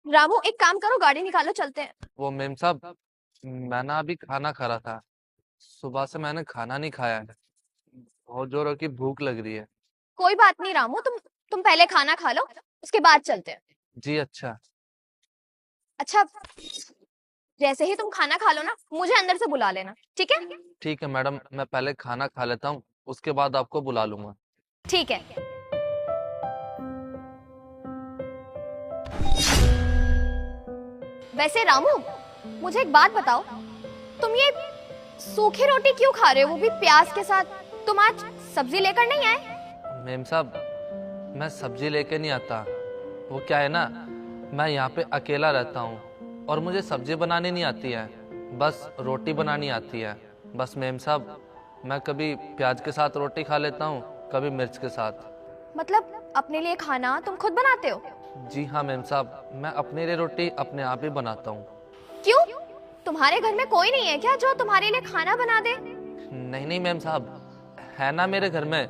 रामू, एक काम करो, गाड़ी निकालो, चलते हैं। वो मेम साहब, मैं ना अभी खाना खा रहा था। सुबह से मैंने खाना नहीं खाया है। बहुत जोरों की भूख लग रही है। कोई बात नहीं रामू, तुम पहले खाना खा लो, उसके बाद चलते हैं। जी अच्छा। अच्छा, जैसे ही तुम खाना खा लो ना, मुझे अंदर से बुला लेना, ठीक है? ठीक है मैडम, मैं पहले खाना खा लेता हूँ, उसके बाद आपको बुला लूंगा। ठीक है। वैसे रामू, मुझे एक बात बताओ, तुम ये सूखी रोटी क्यों खा रहे हो, वो भी प्याज के साथ? तुम आज सब्जी लेकर नहीं आए? मेम साहब, मैं सब्जी लेके नहीं आता। वो क्या है ना, मैं यहाँ पे अकेला रहता हूँ और मुझे सब्जी बनानी नहीं आती है, बस रोटी बनानी आती है। बस मेम साहब, मैं कभी प्याज के साथ रोटी खा लेता हूँ, कभी मिर्च के साथ। मतलब अपने लिए खाना तुम खुद बनाते हो? जी हाँ मेम साहब, मैं अपने लिए रोटी अपने आप ही बनाता हूँ। क्यों? तुम्हारे घर में कोई नहीं है क्या जो तुम्हारे लिए खाना बना दे? नहीं नहीं मेम साहब, है ना मेरे घर में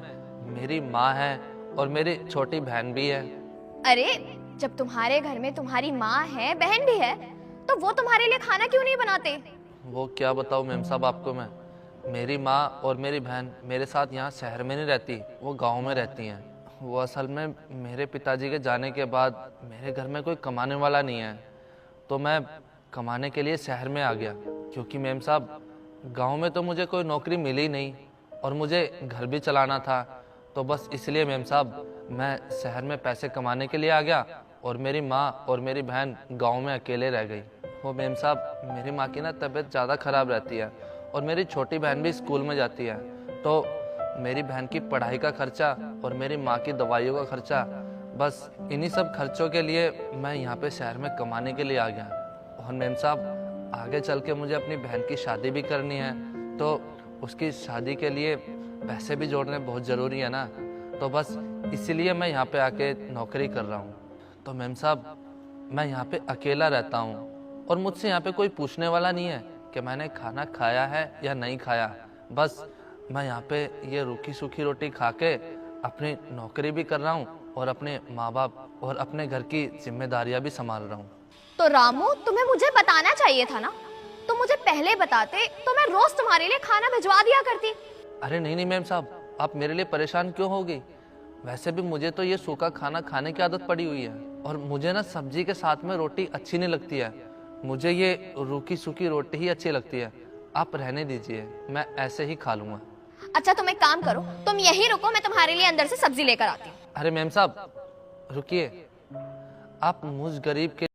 मेरी माँ है और मेरी छोटी बहन भी है। अरे, जब तुम्हारे घर में तुम्हारी माँ है, बहन भी है, तो वो तुम्हारे लिए खाना क्यों नहीं बनाते? वो क्या बताऊँ मेम साहब आपको मैं। मेरी माँ और मेरी बहन मेरे साथ यहाँ शहर में नहीं रहती, वो गांव में रहती हैं। वो असल में मेरे पिताजी के जाने के बाद मेरे घर में कोई कमाने वाला नहीं है, तो मैं कमाने के लिए शहर में आ गया। क्योंकि मेम साहब, गांव में तो मुझे कोई नौकरी मिली नहीं और मुझे घर भी चलाना था, तो बस इसलिए मेम साहब मैं शहर में पैसे कमाने के लिए आ गया और मेरी माँ और मेरी बहन गांव में अकेले रह गई। वो मेम साहब, मेरी माँ की ना तबीयत ज़्यादा ख़राब रहती है और मेरी छोटी बहन भी स्कूल में जाती है, तो मेरी बहन की पढ़ाई का खर्चा और मेरी माँ की दवाइयों का खर्चा, बस इन्हीं सब खर्चों के लिए मैं यहाँ पे शहर में कमाने के लिए आ गया। और मेम साहब, आगे चल के मुझे अपनी बहन की शादी भी करनी है, तो उसकी शादी के लिए पैसे भी जोड़ने बहुत ज़रूरी है ना, तो बस इसीलिए मैं यहाँ पे आके नौकरी कर रहा हूँ। तो मेम साहब, मैं यहाँ पे अकेला रहता हूँ और मुझसे यहाँ पे कोई पूछने वाला नहीं है कि मैंने खाना खाया है या नहीं खाया। बस मैं यहाँ पे ये रूखी सूखी रोटी खा के अपनी नौकरी भी कर रहा हूँ और अपने माँ बाप और अपने घर की जिम्मेदारियाँ भी संभाल रहा हूँ। तो रामू, तुम्हें मुझे बताना चाहिए था ना। तुम मुझे पहले बताते तो मैं रोज तुम्हारे लिए खाना भिजवा दिया करती। अरे नहीं नहीं मेम साहब, आप मेरे लिए परेशान क्यों होगी। वैसे भी मुझे तो ये सूखा खाना खाने की आदत पड़ी हुई है और मुझे ना सब्जी के साथ में रोटी अच्छी नहीं लगती है। मुझे ये रूखी सूखी रोटी ही अच्छी लगती है। आप रहने दीजिए, मैं ऐसे ही खा लूंगा। अच्छा, तुम एक काम करो, तुम यहीं रुको, मैं तुम्हारे लिए अंदर से सब्जी लेकर आती हूँ। अरे मेम साहब रुकिए, आप मुझ गरीब के